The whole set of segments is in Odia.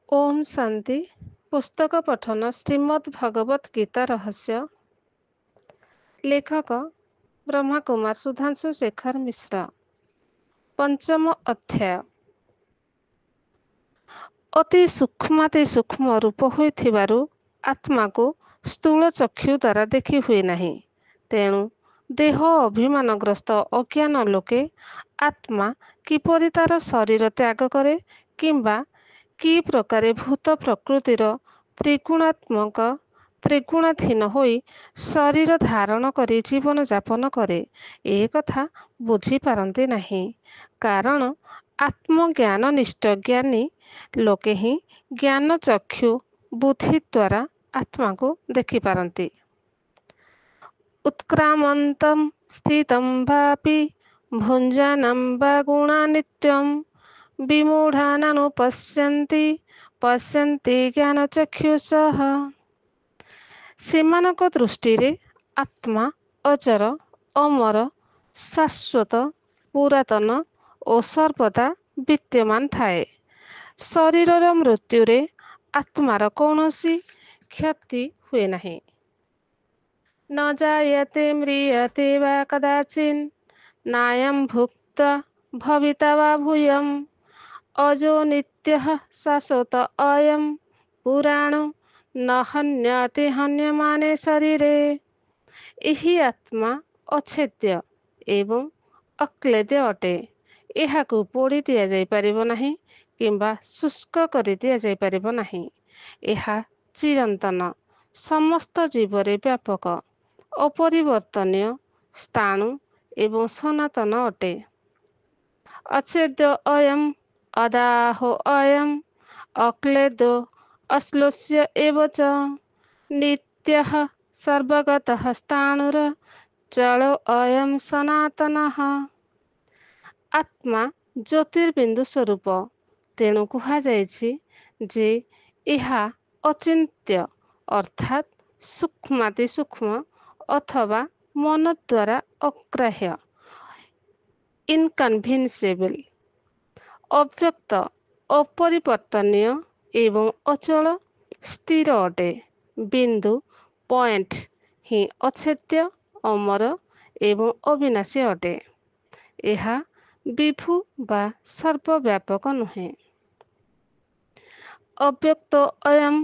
ओम शांति। पुस्तक पठन श्रीमद् भगवत गीता रहस्य। लेखक ब्रह्मा कुमार सुधांशु शेखर मिश्रा। पंचम अध्याय। अति सूक्ष्म रूप होइथिबारु आत्मा को स्थूल चक्षु द्वारा देखि हुए नहीं। तेणु देह अभिमानग्रस्त अज्ञान लोके आत्मा किपरि तार शरीर त्याग करे किंबा कि प्रकारे भूत प्रकृतिर त्रिगुणात्मक त्रिगुणाधीन होई शरीर धारण करी जीवन जापन करे ए कथा बुझी पारती नहीं। कारण आत्मज्ञाननिष्ठ ज्ञानी लोके ही ज्ञान चक्षु बुद्धि द्वारा आत्मा को देखि पारती। उत्क्रामन्तं स्थितं वापि भुञ्जानं वा गुणानित्यं विमूढानानुपश्यन्ति पश्यन्ति ज्ञानचक्षुषः। ସେମାନଙ୍କ ଦୃଷ୍ଟିରେ ଆତ୍ମା ଅଜର ଅମର ଶାଶ୍ୱତ ପୁରାତନ ଓ ସର୍ବଦା ବିଦ୍ୟମାନ ଥାଏ। ଶରୀରର ମୃତ୍ୟୁରେ ଆତ୍ମାର କୌଣସି କ୍ଷତି ହୁଏ ନାହିଁ। न जायते म्रियते वा कदाचिन् नायं भुक्त्वा भविता वा भूयम् अजो नित्यः शाश्वत अयं पुराणो न हन्यते हन्यमाने शरीरे। ଏହି ଆତ୍ମା ଅଛେଦ୍ୟ ଏବଂ ଅକ୍ଲେଦ୍ୟ ଅଟେ। ଏହାକୁ ପୋଡ଼ି ଦିଆଯାଇପାରିବ ନାହିଁ କିମ୍ବା ଶୁଷ୍କ କରି ଦିଆଯାଇପାରିବ ନାହିଁ। ଏହା ଚିରନ୍ତନ ସମସ୍ତ ଜୀବରେ ବ୍ୟାପକ ଅପରିବର୍ତ୍ତନୀୟ ସ୍ଥାଣୁ ଏବଂ ସନାତନ ଅଟେ। ଅଛେଦ୍ୟ ଅୟମ୍ ଅଦାହୋ ଅୟମ୍ ଅକ୍ଲେଦो ଅଶ୍ଲୋଷ୍ୟ ଏବ ଚ ନିତ୍ୟଃ ସର୍ବଗତଃ ସ୍ଥାଣୁର ଚଳୋ ଅୟମ୍ ସନାତନଃ। ଆତ୍ମା ଜ୍ୟୋତିର୍ବିନ୍ଦୁ ସ୍ୱରୂପ। ତେଣୁ କୁହାଯାଇଛି ଯେ ଏହା ଅଚିନ୍ତ୍ୟ ଅର୍ଥାତ୍ ସୂକ୍ଷ୍ମାତି ସୂକ୍ଷ୍ମ ଅଥବା ମନ ଦ୍ୱାରା ଅଗ୍ରାହ୍ୟ ଇନକନଭିନ୍ସିବଲ୍, ଅବ୍ୟକ୍ତ ଅପରିବର୍ତ୍ତନୀୟ ଏବଂ ଅଚଳ ସ୍ଥିର ଅଟେ। ବିନ୍ଦୁ ପଏଣ୍ଟ ହିଁ ଅଛେଦ୍ୟ ଅମର ଏବଂ ଅବିନାଶୀ ଅଟେ। ଏହା ବିଭୁ ବା ସର୍ବବ୍ୟାପକ ନୁହେଁ। ଅବ୍ୟକ୍ତ ଅୟମ୍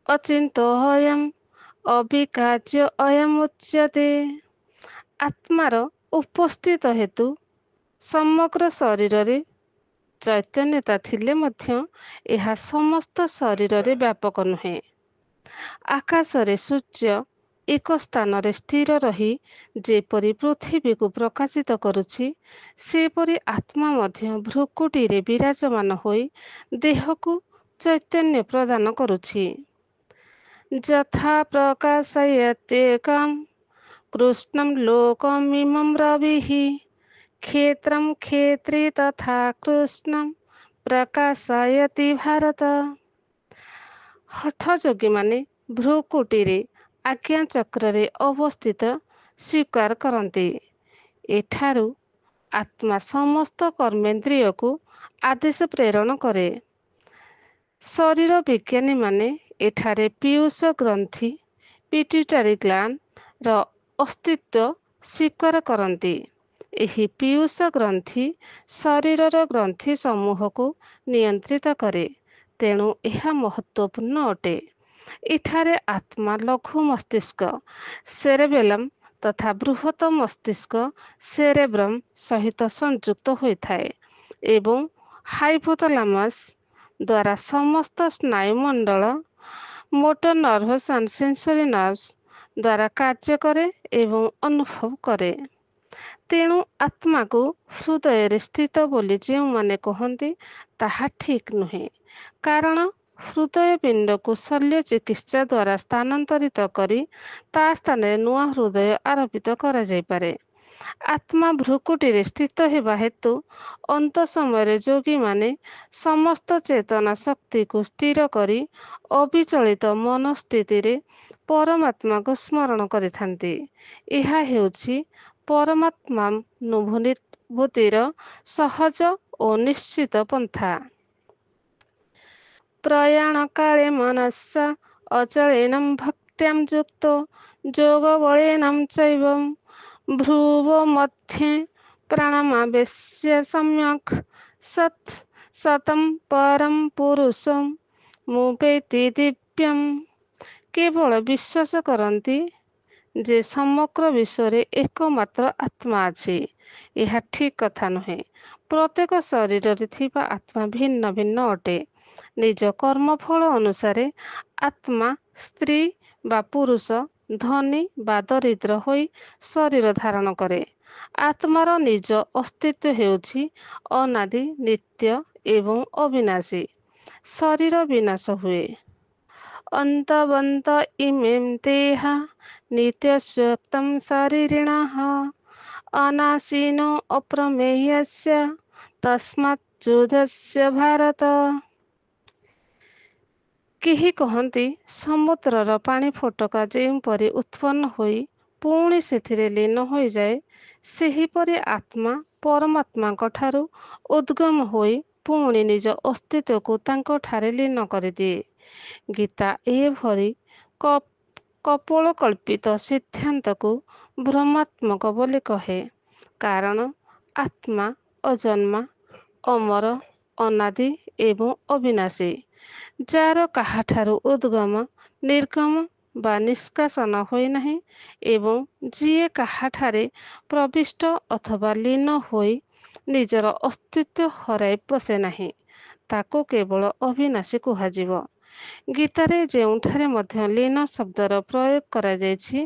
ଅଚିନ୍ତ୍ୟ ଅୟମ୍ ଅବିକାର୍ଯ୍ୟ ଅୟମ୍ ଉଚ୍ୟତେ। ଆତ୍ମାର ଉପସ୍ଥିତ ହେତୁ ସମଗ୍ର ଶରୀରରେ ଚୈତନ୍ୟତା ଥିଲେ ମଧ୍ୟ ଏହା ସମସ୍ତ ଶରୀରରେ ବ୍ୟାପକ ନୁହେଁ। ଆକାଶରେ ସୂର୍ଯ୍ୟ ଏକ ସ୍ଥାନରେ ସ୍ଥିର ରହି ଯେପରି ପୃଥିବୀକୁ ପ୍ରକାଶିତ କରୁଛି, ସେପରି ଆତ୍ମା ମଧ୍ୟ ଭ୍ରୁକୁଟିରେ ବିରାଜମାନ ହୋଇ ଦେହକୁ ଚୈତନ୍ୟ ପ୍ରଦାନ କରୁଛି। ଯଥା ପ୍ରକାଶୟତେକଂ କୃଷ୍ଣଂ ଲୋକମିମଂ ରବିଃ କ୍ଷେତ୍ରଂ କ୍ଷେତ୍ରୀ ତଥା କୃଷ୍ଣଂ ପ୍ରକାଶୟତି ଭାରତ। ହଠ ଯୋଗୀମାନେ ଭ୍ରୁକୁଟିରେ ଆଜ୍ଞା ଚକ୍ରରେ ଅବସ୍ଥିତ ସ୍ୱୀକାର କରନ୍ତି। ଏଠାରୁ ଆତ୍ମା ସମସ୍ତ କର୍ମେନ୍ଦ୍ରିୟକୁ ଆଦେଶ ପ୍ରେରଣ କରେ। ଶରୀର ବିଜ୍ଞାନୀମାନେ ଏଠାରେ ପୀୟୁଷ ଗ୍ରନ୍ଥି ପିଟ୍ୟୁଟାରୀ ଗ୍ଲାଣ୍ଡର ଅସ୍ତିତ୍ୱ ସ୍ୱୀକାର କରନ୍ତି। ଏହି ପୀୟୁଷ ଗ୍ରନ୍ଥି ଶରୀରର ଗ୍ରନ୍ଥି ସମୂହକୁ ନିୟନ୍ତ୍ରିତ କରେ। ତେଣୁ ଏହା ମହତ୍ୱପୂର୍ଣ୍ଣ ଅଟେ। ଏଠାରେ ଆତ୍ମା ଲଘୁ ମସ୍ତିଷ୍କ ସେରେବେଲମ୍ ତଥା ବୃହତ ମସ୍ତିଷ୍କ ସେରେବ୍ରମ୍ ସହିତ ସଂଯୁକ୍ତ ହୋଇଥାଏ ଏବଂ ହାଇପୋଥଲାମସ୍ ଦ୍ୱାରା ସମସ୍ତ ସ୍ନାୟୁମଣ୍ଡଳ motor nerves and sensory nerves ଦ୍ୱାରା କାର୍ଯ୍ୟ କରେ ଏବଂ ଅନୁଭବ କରେ। ତେଣୁ ଆତ୍ମାକୁ ହୃଦୟରେ ସ୍ଥିତ ବୋଲି ଯେଉଁମାନେ କହନ୍ତି, ତାହା ଠିକ୍ ନୁହେଁ। କାରଣ ହୃଦୟ ପିଣ୍ଡକୁ ଶଲ୍ୟ ଚିକିତ୍ସା ଦ୍ୱାରା ସ୍ଥାନାନ୍ତରିତ କରି ତା ସ୍ଥାନରେ ନୂଆ ହୃଦୟ ଆରୋପିତ କରାଯାଇପାରେ। ଆତ୍ମା ଭ୍ରୁକୁଟିରେ ସ୍ଥିତ ହେବା ହେତୁ ଅନ୍ତ ସମୟରେ ଯୋଗୀମାନେ ସମସ୍ତ ଚେତନା ଶକ୍ତିକୁ ସ୍ଥିର କରି ଅବିଚଳିତ ମନସ୍ଥିତିରେ ପରମାତ୍ମାକୁ ସ୍ମରଣ କରିଥାନ୍ତି। ଏହା ହେଉଛି ପରମାତ୍ମାନୁଭୂତିର ସହଜ ଓ ନିଶ୍ଚିତ ପନ୍ଥା। प्रयाणकाले मनस्स अचलेनं भक्त्यां युक्तो योगबलेनं चैव भ्रुवोमध्ये प्राणमावेश्य सम्यक् सत् सतं परं पुरुषं मुपेति दिव्यम्। କେବଳ ବିଶ୍ୱାସ କରନ୍ତି ଯେ ସମଗ୍ର ବିଶ୍ୱରେ ଏକମାତ୍ର ଆତ୍ମା ଅଛି। ଏହା ଠିକ୍ କଥା ନୁହେଁ। ପ୍ରତ୍ୟେକ ଶରୀରରେ ଥିବା ଆତ୍ମା ଭିନ୍ନ ଭିନ୍ନ ଅଟେ। ନିଜ କର୍ମଫଳ ଅନୁସାରେ ଆତ୍ମା ସ୍ତ୍ରୀ ବା ପୁରୁଷ, ଧନୀ ବା ଦରିଦ୍ର ହୋଇ ଶରୀର ଧାରଣ କରେ। ଆତ୍ମାର ନିଜ ଅସ୍ତିତ୍ୱ ହେଉଛି ଅନାଦି, ନିତ୍ୟ ଏବଂ ଅବିନାଶୀ। ଶରୀର ବିନାଶ ହୁଏ। ଅନ୍ତବନ୍ତ ଇମେଂ ଦେହା ନିତ୍ୟସ୍ୱକ୍ତଂ ଶରୀରିଣଃ ଅନାଶୀନୋ ଅପ୍ରମେୟସ୍ୟ ତସ୍ମାତ୍ ଯୁଧ୍ୟସ୍ୟ ଭାରତ। କେହି କହନ୍ତି ସମୁଦ୍ରର ପାଣି ଫୋଟକା ଯେଉଁପରି ଉତ୍ପନ୍ନ ହୋଇ ପୁଣି ସେଥିରେ ଲୀନ ହୋଇଯାଏ, ସେହିପରି ଆତ୍ମା ପରମାତ୍ମାଙ୍କ ଠାରୁ ଉଦ୍ଗମ ହୋଇ ପୁଣି ନିଜ ଅସ୍ତିତ୍ୱକୁ ତାଙ୍କଠାରେ ଲୀନ କରିଦିଏ। ଗୀତା ଏଭଳି କପୋଳକଳ୍ପିତ ସିଦ୍ଧାନ୍ତକୁ ଭ୍ରମାତ୍ମକ ବୋଲି କହେ। କାରଣ ଆତ୍ମା ଅଜନ୍ମା, ଅମର, ଅନାଦି ଏବଂ ଅବିନାଶୀ, ଯାହାର କାହାଠାରୁ ଉଦ୍ଗମ, ନିର୍ଗମ ବା ନିଷ୍କାସନ ହୋଇନାହିଁ ଏବଂ ଯିଏ କାହାଠାରେ ପ୍ରବିଷ୍ଟ ଅଥବା ଲୀନ ହୋଇ ନିଜର ଅସ୍ତିତ୍ୱ ହରାଇ ବସେ ନାହିଁ, ତାକୁ କେବଳ ଅବିନାଶୀ କୁହାଯିବ। ଗୀତାରେ ଯେଉଁଠାରେ ମଧ୍ୟ ଲୀନ ଶବ୍ଦର ପ୍ରୟୋଗ କରାଯାଇଛି,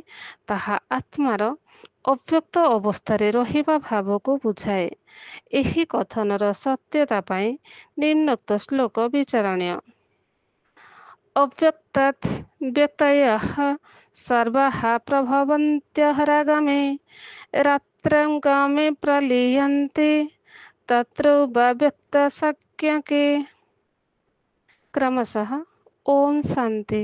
ତାହା ଆତ୍ମାର ଅବ୍ୟକ୍ତ ଅବସ୍ଥାରେ ରହିବା ଭାବକୁ ବୁଝାଏ। ଏହି କଥନର ସତ୍ୟତା ପାଇଁ ନିମ୍ନୋକ୍ତ ଶ୍ଲୋକ ବିଚାରଣୀୟ। ଅବ୍ୟକ୍ତାତ୍ ବ୍ୟକ୍ତୟଃ ସର୍ବାଃ ପ୍ରଭବନ୍ତ୍ୟହରାଗମେ ରାତ୍ରଙ୍ଗମେ ପ୍ରଲୀୟନ୍ତେ ତତ୍ରୋऽବ୍ୟକ୍ତଶକ୍ୟକେ। କ୍ରମଶଃ ଓମ୍ ଶାନ୍ତି।